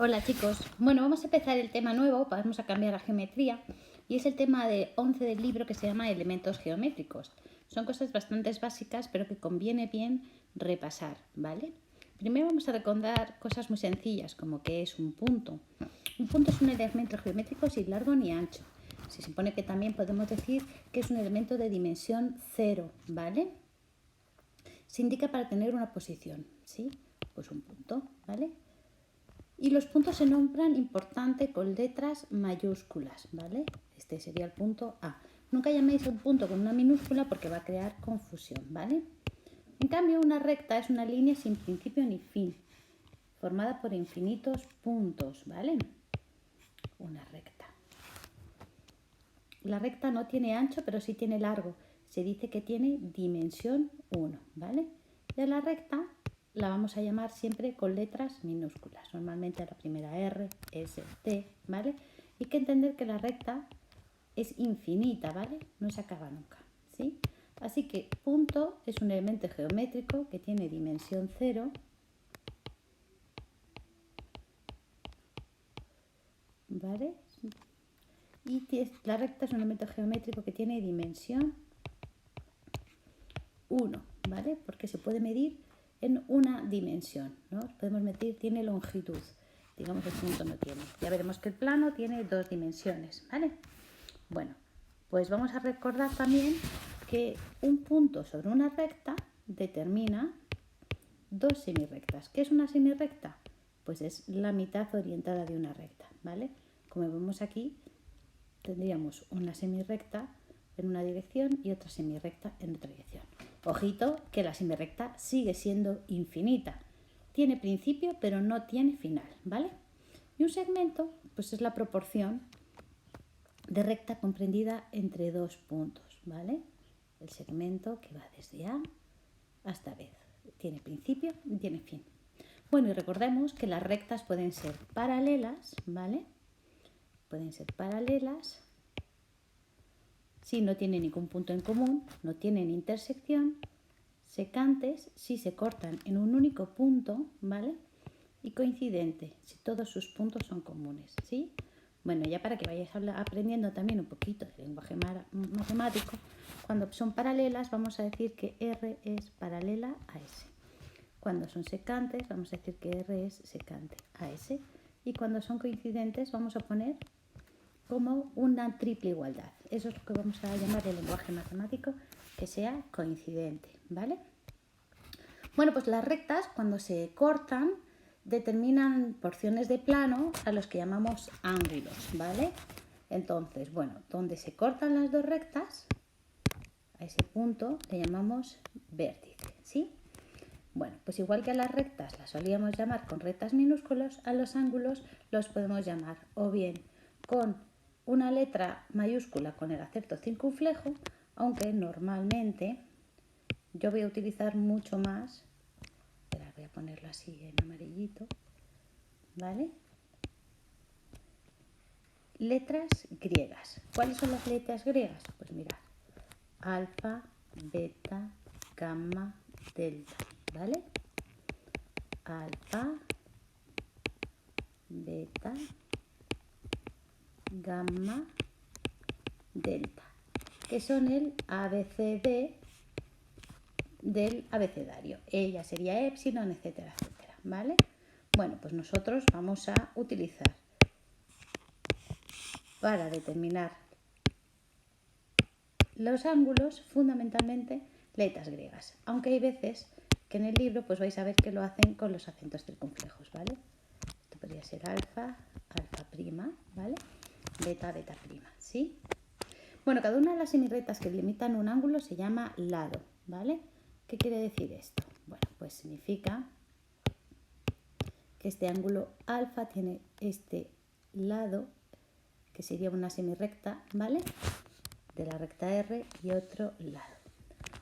Hola chicos, bueno, vamos a empezar el tema nuevo, vamos a cambiar la geometría y es el tema de 11 del libro que se llama elementos geométricos. Son cosas bastante básicas pero que conviene bien repasar, ¿vale? Primero vamos a recordar cosas muy sencillas como qué es un punto. Un punto es un elemento geométrico sin largo ni ancho. Se supone que también podemos decir que es un elemento de dimensión 0, ¿vale? Se indica para tener una posición, ¿sí? Pues un punto, ¿vale? Y los puntos se nombran importante con letras mayúsculas, ¿vale? Este sería el punto A. Nunca llaméis a un punto con una minúscula porque va a crear confusión, ¿vale? En cambio, una recta es una línea sin principio ni fin, formada por infinitos puntos, ¿vale? Una recta. La recta no tiene ancho, pero sí tiene largo. Se dice que tiene dimensión 1, ¿vale? Y a la recta la vamos a llamar siempre con letras minúsculas, normalmente a la primera R, S, T, ¿vale? Hay que entender que la recta es infinita, ¿vale? No se acaba nunca, ¿sí? Así que punto es un elemento geométrico que tiene dimensión 0, ¿vale? Y la recta es un elemento geométrico que tiene dimensión 1, ¿vale? Porque se puede medir en una dimensión, ¿no? Podemos medir, tiene longitud, digamos el punto no tiene. Ya veremos que el plano tiene 2 dimensiones, ¿vale? Bueno, pues vamos a recordar también que un punto sobre una recta determina 2 semirrectas. ¿Qué es una semirrecta? Pues es la mitad orientada de una recta, ¿vale? Como vemos aquí, tendríamos una semirrecta en una dirección y otra semirrecta en otra dirección. Ojito que la semirrecta sigue siendo infinita. Tiene principio pero no tiene final, ¿vale? Y un segmento pues es la proporción de recta comprendida entre 2 puntos, ¿vale? El segmento que va desde A hasta B. Tiene principio y tiene fin. Bueno, y recordemos que las rectas pueden ser paralelas, ¿vale? Pueden ser paralelas si no tienen ningún punto en común, no tienen intersección, secantes si se cortan en un único punto, ¿vale? Y coincidente si todos sus puntos son comunes, ¿sí? Bueno, ya para que vayáis aprendiendo también un poquito de lenguaje matemático, cuando son paralelas vamos a decir que R es paralela a S. Cuando son secantes vamos a decir que R es secante a S. Y cuando son coincidentes vamos a poner como una triple igualdad. Eso es lo que vamos a llamar el lenguaje matemático, que sea coincidente, ¿vale? Bueno, pues las rectas cuando se cortan determinan porciones de plano a los que llamamos ángulos, ¿vale? Entonces, bueno, donde se cortan las dos rectas, a ese punto le llamamos vértice, ¿sí? Bueno, pues igual que a las rectas las solíamos llamar con rectas minúsculas, a los ángulos los podemos llamar o bien con una letra mayúscula con el acento circunflejo, aunque normalmente yo voy a utilizar mucho más, voy a ponerlo así en amarillito, ¿vale? Letras griegas. ¿Cuáles son las letras griegas? Pues mirad, alfa, beta, gamma, delta, ¿vale? Alfa, beta, gamma, delta, que son el ABCD del abecedario. Ella sería epsilon, etcétera, etcétera, ¿vale? Bueno, pues nosotros vamos a utilizar para determinar los ángulos fundamentalmente letras griegas, aunque hay veces que en el libro pues vais a ver que lo hacen con los acentos circunflejos, ¿vale? Esto podría ser alfa, alfa prima, ¿vale? Beta, beta prima, ¿sí? Bueno, cada una de las semirrectas que delimitan un ángulo se llama lado, ¿vale? ¿Qué quiere decir esto? Bueno, pues significa que este ángulo alfa tiene este lado, que sería una semirrecta, ¿vale? De la recta R y otro lado.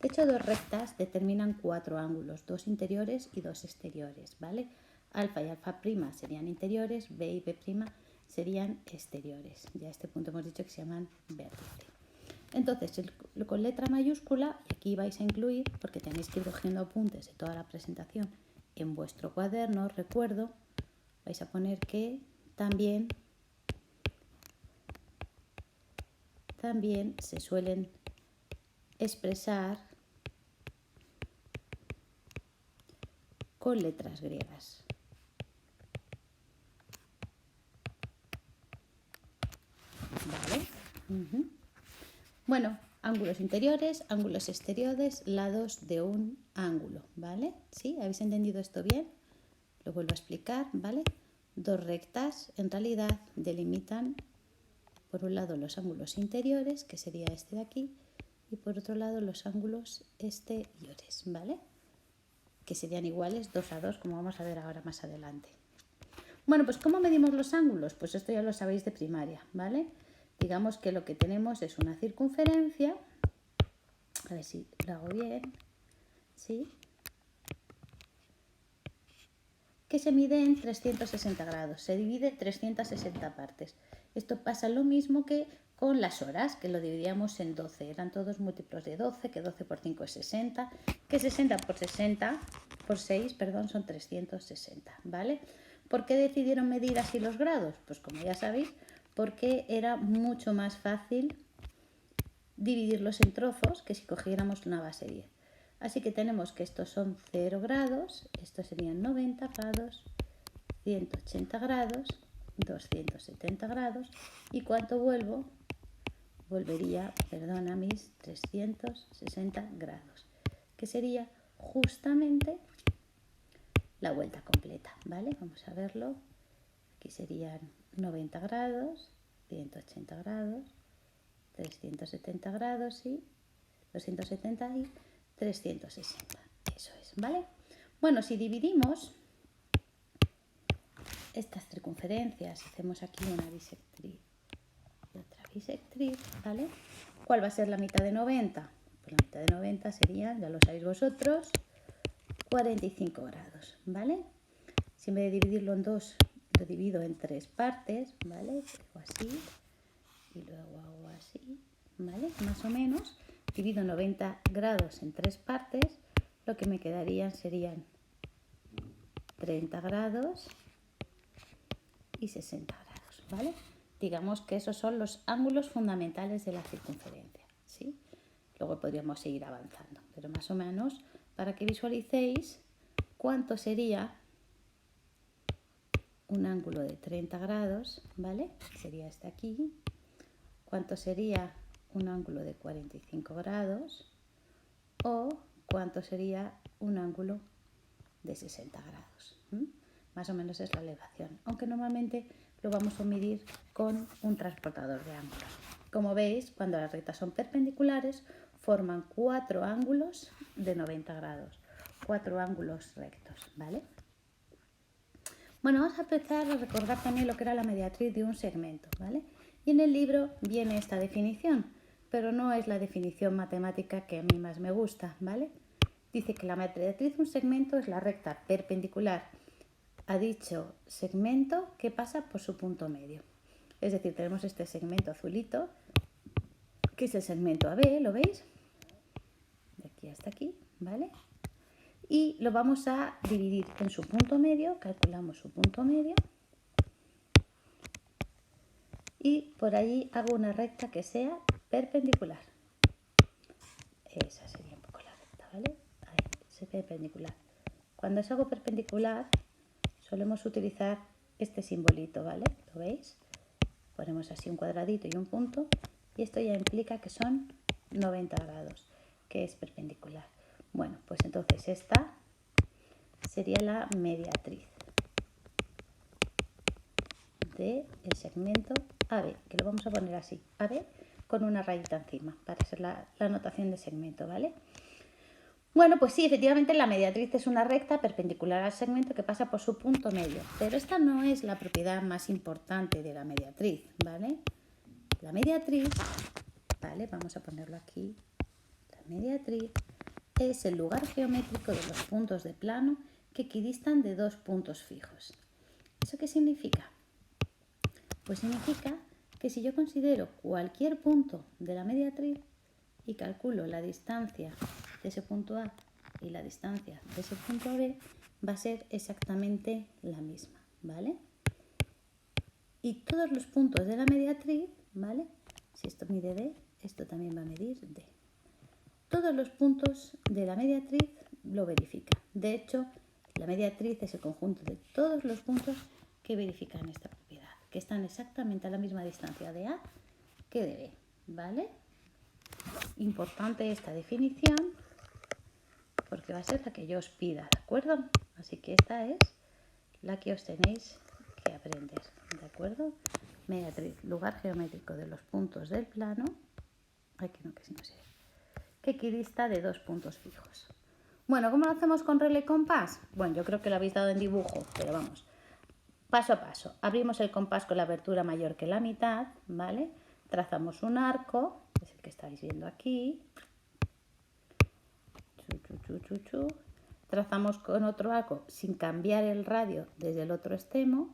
De hecho, dos rectas determinan 4 ángulos, 2 interiores y 2 exteriores, ¿vale? Alfa y alfa prima serían interiores, B y B prima serían exteriores. Ya a este punto hemos dicho que se llaman vértice. Entonces, con letra mayúscula, y aquí vais a incluir, porque tenéis que ir cogiendo apuntes de toda la presentación en vuestro cuaderno, recuerdo, vais a poner que también se suelen expresar con letras griegas. ¿Vale? Bueno, ángulos interiores, ángulos exteriores, lados de un ángulo, ¿vale? ¿Sí? ¿Habéis entendido esto bien? Lo vuelvo a explicar, ¿vale? Dos rectas en realidad delimitan por un lado los ángulos interiores, que sería este de aquí, y por otro lado los ángulos exteriores, ¿vale? Que serían iguales 2 a 2, como vamos a ver ahora más adelante. Bueno, pues ¿cómo medimos los ángulos? Pues esto ya lo sabéis de primaria, ¿vale? Digamos que lo que tenemos es una circunferencia, a ver si lo hago bien, ¿sí? Que se mide en 360 grados, se divide en 360 partes. Esto pasa lo mismo que con las horas, que lo dividíamos en 12, eran todos múltiplos de 12, que 12 por 5 es 60, que 60 por 6, perdón, son 360, ¿vale? ¿Por qué decidieron medir así los grados? Pues como ya sabéis, porque era mucho más fácil dividirlos en trozos que si cogiéramos una base 10. Así que tenemos que estos son 0 grados, estos serían 90 grados, 180 grados, 270 grados. ¿Y cuánto vuelvo? Volvería, perdona, mis 360 grados, que sería justamente la vuelta completa, ¿vale? Vamos a verlo. Aquí serían 90 grados, 180 grados, 370 grados y 270 y 360. Eso es, ¿vale? Bueno, si dividimos estas circunferencias, hacemos aquí una bisectriz y otra bisectriz, ¿vale? ¿Cuál va a ser la mitad de 90? Pues la mitad de 90 serían, ya lo sabéis vosotros, 45 grados, ¿vale? Si en vez de dividirlo en dos, lo divido en 3 partes, ¿vale? Hago así y luego hago así, ¿vale? Más o menos, divido 90 grados en 3 partes, lo que me quedarían serían 30 grados y 60 grados, ¿vale? Digamos que esos son los ángulos fundamentales de la circunferencia, ¿sí? Luego podríamos seguir avanzando, pero más o menos para que visualicéis cuánto sería un ángulo de 30 grados, ¿vale? Sería este aquí. ¿Cuánto sería un ángulo de 45 grados? O cuánto sería un ángulo de 60 grados. Más o menos es la elevación, aunque normalmente lo vamos a medir con un transportador de ángulos. Como veis, cuando las rectas son perpendiculares, forman 4 ángulos de 90 grados, 4 ángulos rectos, ¿vale? Bueno, vamos a empezar a recordar también lo que era la mediatriz de un segmento, ¿vale? Y en el libro viene esta definición, pero no es la definición matemática que a mí más me gusta, ¿vale? Dice que la mediatriz de un segmento es la recta perpendicular a dicho segmento que pasa por su punto medio. Es decir, tenemos este segmento azulito, que es el segmento AB, ¿lo veis? De aquí hasta aquí, ¿vale? Y lo vamos a dividir en su punto medio, calculamos su punto medio y por allí hago una recta que sea perpendicular. Esa sería un poco la recta, ¿vale? Ahí, se perpendicular. Cuando es algo perpendicular solemos utilizar este simbolito, ¿vale? ¿Lo veis? Ponemos así un cuadradito y un punto y esto ya implica que son 90 grados, que es perpendicular. Bueno, pues entonces esta sería la mediatriz del segmento AB, que lo vamos a poner así, AB con una rayita encima, para ser la notación de segmento, ¿vale? Bueno, pues sí, efectivamente la mediatriz es una recta perpendicular al segmento que pasa por su punto medio, pero esta no es la propiedad más importante de la mediatriz, ¿vale? La mediatriz, ¿vale? Vamos a ponerlo aquí. La mediatriz es el lugar geométrico de los puntos de plano que equidistan de dos puntos fijos. ¿Eso qué significa? Pues significa que si yo considero cualquier punto de la mediatriz y calculo la distancia de ese punto A y la distancia de ese punto B, va a ser exactamente la misma, ¿vale? Y todos los puntos de la mediatriz, ¿vale? Si esto mide D, esto también va a medir D. Todos los puntos de la mediatriz lo verifican. De hecho, la mediatriz es el conjunto de todos los puntos que verifican esta propiedad, que están exactamente a la misma distancia de A que de B, ¿vale? Importante esta definición porque va a ser la que yo os pida, ¿de acuerdo? Así que esta es la que os tenéis que aprender, ¿de acuerdo? Mediatriz, lugar geométrico de los puntos del plano, aquí no, que si no sé, que equidista de dos puntos fijos. Bueno, ¿cómo lo hacemos con regla y compás? Bueno, yo creo que lo habéis dado en dibujo, pero vamos, paso a paso. Abrimos el compás con la abertura mayor que la mitad, ¿vale? Trazamos un arco, que es el que estáis viendo aquí. Trazamos con otro arco sin cambiar el radio desde el otro extremo.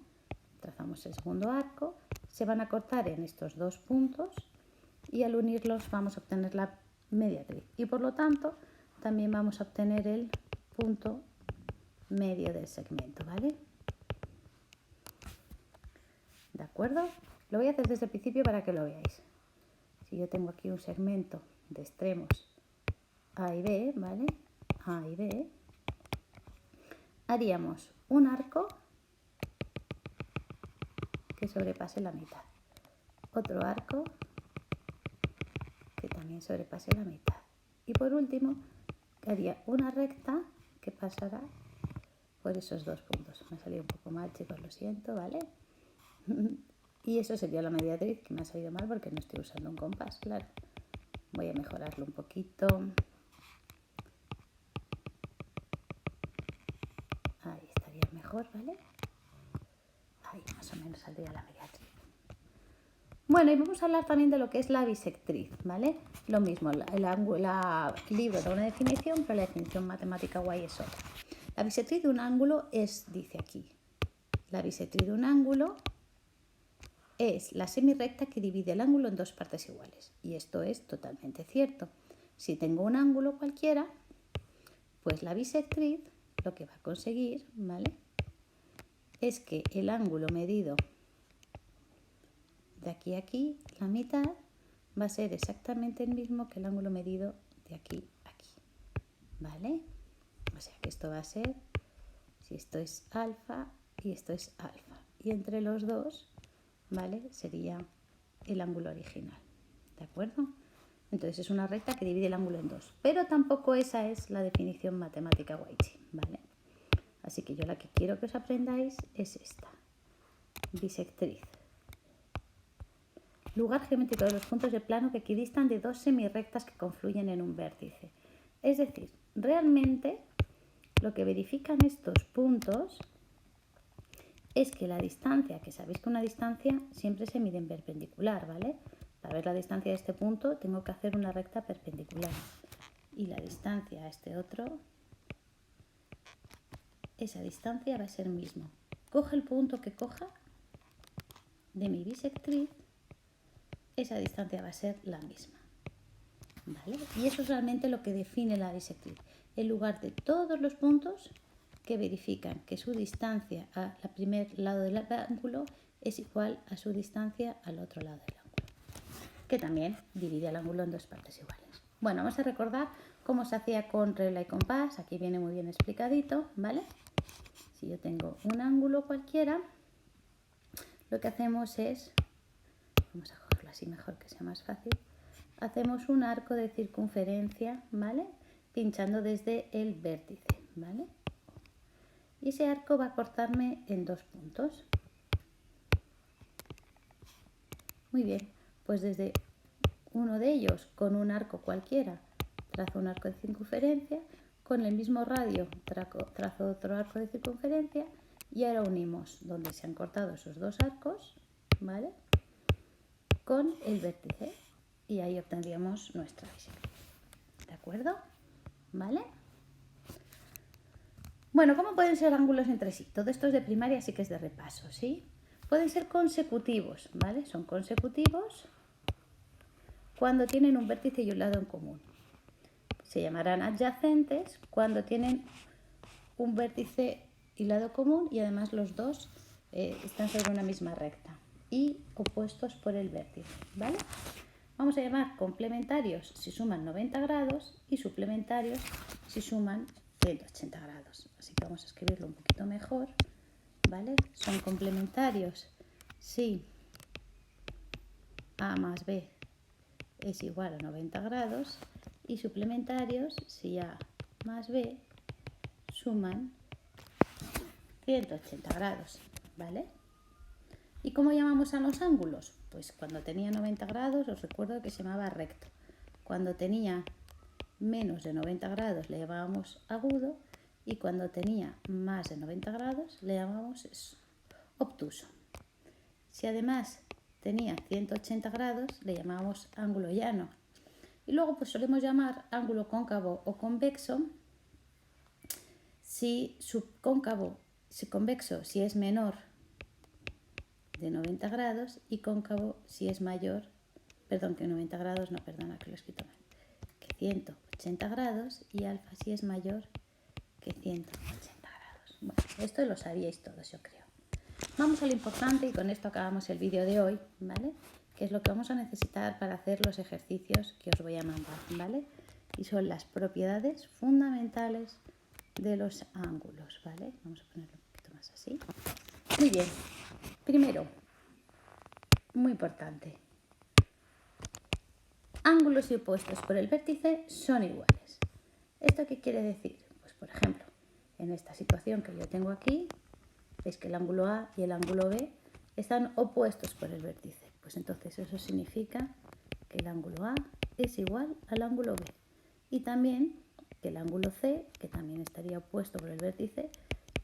Trazamos el segundo arco. Se van a cortar en estos dos puntos y al unirlos vamos a obtener la mediatriz. Y por lo tanto también vamos a obtener el punto medio del segmento, ¿vale? ¿De acuerdo? Lo voy a hacer desde el principio para que lo veáis. Si yo tengo aquí un segmento de extremos A y B, ¿vale? A y B. Haríamos un arco que sobrepase la mitad. Otro arco que también sobrepase la mitad. Y por último, haría una recta que pasará por esos dos puntos. Me ha salido un poco mal, chicos, lo siento, ¿vale? Y eso sería la mediatriz, que me ha salido mal porque no estoy usando un compás, claro. Voy a mejorarlo un poquito. Ahí estaría mejor, ¿vale? Ahí más o menos saldría la mediatriz. Bueno, y vamos a hablar también de lo que es la bisectriz, ¿vale? Lo mismo, el libro da una definición, pero la definición matemática guay es otra. La bisectriz de un ángulo es, dice aquí, la bisectriz de un ángulo es la semirrecta que divide el ángulo en dos partes iguales. Y esto es totalmente cierto. Si tengo un ángulo cualquiera, pues la bisectriz lo que va a conseguir, ¿vale?, es que el ángulo medido de aquí a aquí, la mitad, va a ser exactamente el mismo que el ángulo medido de aquí a aquí, ¿vale? O sea que esto va a ser, si esto es alfa y esto es alfa, y entre los dos, ¿vale?, sería el ángulo original, ¿de acuerdo? Entonces es una recta que divide el ángulo en dos, pero tampoco esa es la definición matemática Guaychi, ¿vale? Así que yo la que quiero que os aprendáis es esta, bisectriz. Lugar geométrico de los puntos de plano que equidistan de dos semirrectas que confluyen en un vértice. Es decir, realmente lo que verifican estos puntos es que la distancia, que sabéis que una distancia siempre se mide en perpendicular, ¿vale? Para ver la distancia de este punto tengo que hacer una recta perpendicular. Y la distancia a este otro, esa distancia va a ser mismo. Coge el punto que coja de mi bisectriz, esa distancia va a ser la misma, ¿vale? Y eso es realmente lo que define la bisectriz, el lugar de todos los puntos que verifican que su distancia al primer lado del ángulo es igual a su distancia al otro lado del ángulo, que también divide el ángulo en dos partes iguales. Bueno, vamos a recordar cómo se hacía con regla y compás. Aquí viene muy bien explicadito, ¿vale? Si yo tengo un ángulo cualquiera, lo que hacemos es, vamos a cogerlo así mejor que sea más fácil, hacemos un arco de circunferencia, ¿vale?, pinchando desde el vértice, ¿vale? Y ese arco va a cortarme en dos puntos. Muy bien, pues desde uno de ellos, con un arco cualquiera, trazo un arco de circunferencia, con el mismo radio trazo otro arco de circunferencia y ahora unimos donde se han cortado esos dos arcos, ¿vale?, con el vértice y ahí obtendríamos nuestra bisectriz, ¿de acuerdo? ¿Vale? Bueno, ¿cómo pueden ser ángulos entre sí? Todo esto es de primaria, así que es de repaso, ¿sí? Pueden ser consecutivos, ¿vale? Son consecutivos cuando tienen un vértice y un lado en común. Se llamarán adyacentes cuando tienen un vértice y lado común y además los dos están sobre una misma recta y opuestos por el vértice, ¿vale? Vamos a llamar complementarios si suman 90 grados y suplementarios si suman 180 grados. Así que vamos a escribirlo un poquito mejor, ¿vale? Son complementarios si A más B es igual a 90 grados y suplementarios si A más B suman 180 grados, ¿vale? ¿Y cómo llamamos a los ángulos? Pues cuando tenía 90 grados os recuerdo que se llamaba recto. Cuando tenía menos de 90 grados le llamábamos agudo y cuando tenía más de 90 grados le llamábamos obtuso. Si además tenía 180 grados le llamábamos ángulo llano. Y luego pues solemos llamar ángulo cóncavo o convexo si convexo si es menor de 90 grados y cóncavo si es mayor, perdón, que 90 grados, no, perdona, que lo he escrito mal, que 180 grados y alfa si es mayor que 180 grados. Bueno, esto lo sabíais todos, yo creo. Vamos a lo importante y con esto acabamos el vídeo de hoy, ¿vale? Que es lo que vamos a necesitar para hacer los ejercicios que os voy a mandar, ¿vale? Y son las propiedades fundamentales de los ángulos, ¿vale? Vamos a ponerlo un poquito más así. Muy bien. Primero, muy importante, ángulos y opuestos por el vértice son iguales. ¿Esto qué quiere decir? Pues por ejemplo, en esta situación que yo tengo aquí, veis que el ángulo A y el ángulo B están opuestos por el vértice. Pues entonces eso significa que el ángulo A es igual al ángulo B. Y también que el ángulo C, que también estaría opuesto por el vértice,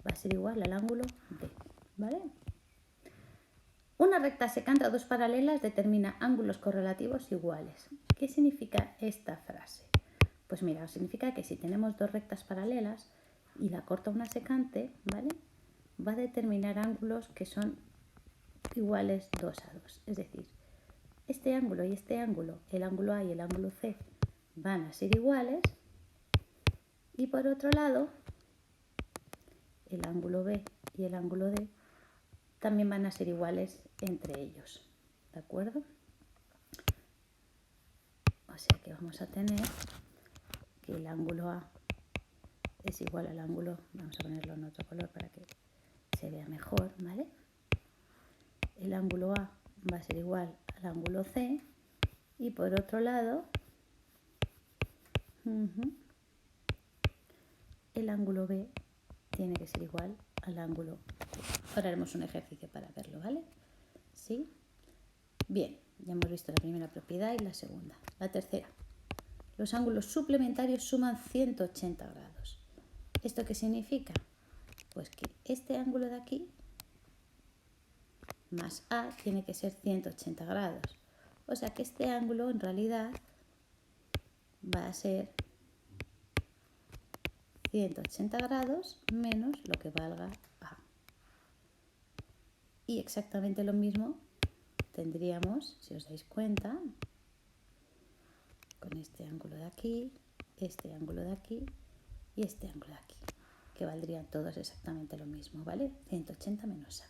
va a ser igual al ángulo B, ¿vale? Una recta secante a dos paralelas determina ángulos correlativos iguales. ¿Qué significa esta frase? Pues mira, significa que si tenemos dos rectas paralelas y la corta una secante, ¿vale? Va a determinar ángulos que son iguales 2 a 2. Es decir, este ángulo y este ángulo, el ángulo A y el ángulo C, van a ser iguales. Y por otro lado, el ángulo B y el ángulo D también van a ser iguales entre ellos, ¿de acuerdo? O sea que vamos a tener que el ángulo A es igual al ángulo, vamos a ponerlo en otro color para que se vea mejor, ¿vale? El ángulo A va a ser igual al ángulo C y por otro lado, el ángulo B tiene que ser igual al ángulo. Ahora haremos un ejercicio para verlo, ¿vale? ¿Sí? Bien, ya hemos visto la primera propiedad y la segunda. La tercera. Los ángulos suplementarios suman 180 grados. ¿Esto qué significa? Pues que este ángulo de aquí más A tiene que ser 180 grados. O sea que este ángulo en realidad va a ser 180 grados menos lo que valga A. Y exactamente lo mismo tendríamos, si os dais cuenta, con este ángulo de aquí, este ángulo de aquí y este ángulo de aquí, que valdrían todos exactamente lo mismo, ¿vale? 180 menos A.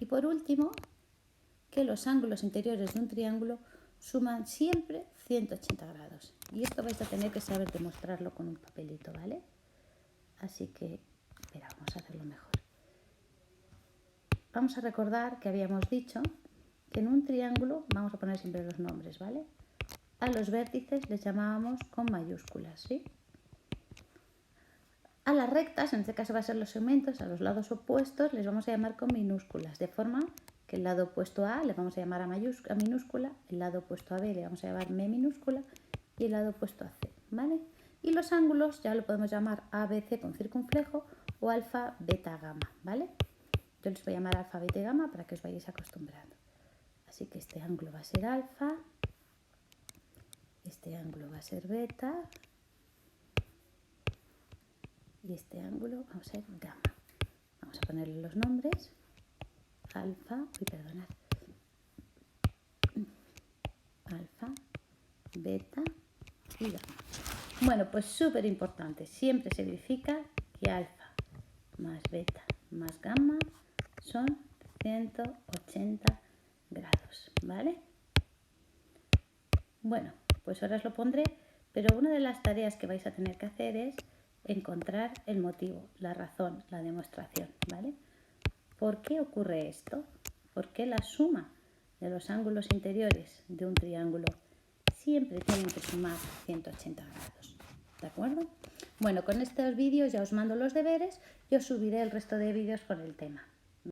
Y por último, que los ángulos interiores de un triángulo suman siempre 180 grados. Y esto vais a tener que saber demostrarlo con un papelito, ¿vale? Así que, espera, vamos a hacerlo mejor. Vamos a recordar que habíamos dicho que en un triángulo, vamos a poner siempre los nombres, ¿vale? A los vértices les llamábamos con mayúsculas, ¿sí? A las rectas, en este caso va a ser los segmentos, a los lados opuestos les vamos a llamar con minúsculas, de forma que el lado opuesto a le vamos a llamar a minúscula, el lado opuesto a B le vamos a llamar M minúscula y el lado opuesto a C, ¿vale? Y los ángulos ya lo podemos llamar ABC con circunflejo o alfa, beta, gamma, ¿vale? Yo les voy a llamar alfa, beta y gamma para que os vayáis acostumbrando. Así que este ángulo va a ser alfa, este ángulo va a ser beta y este ángulo va a ser gamma. Vamos a ponerle los nombres. Alfa, perdonad. Alfa, beta y gamma. Bueno, pues súper importante. Siempre se verifica que alfa más beta más gamma son 180 grados, ¿vale? Bueno, pues ahora os lo pondré, pero una de las tareas que vais a tener que hacer es encontrar el motivo, la razón, la demostración, ¿vale? ¿Por qué ocurre esto? ¿Por qué la suma de los ángulos interiores de un triángulo siempre tienen que sumar 180 grados? ¿De acuerdo? Bueno, con estos vídeos ya os mando los deberes y os subiré el resto de vídeos con el tema.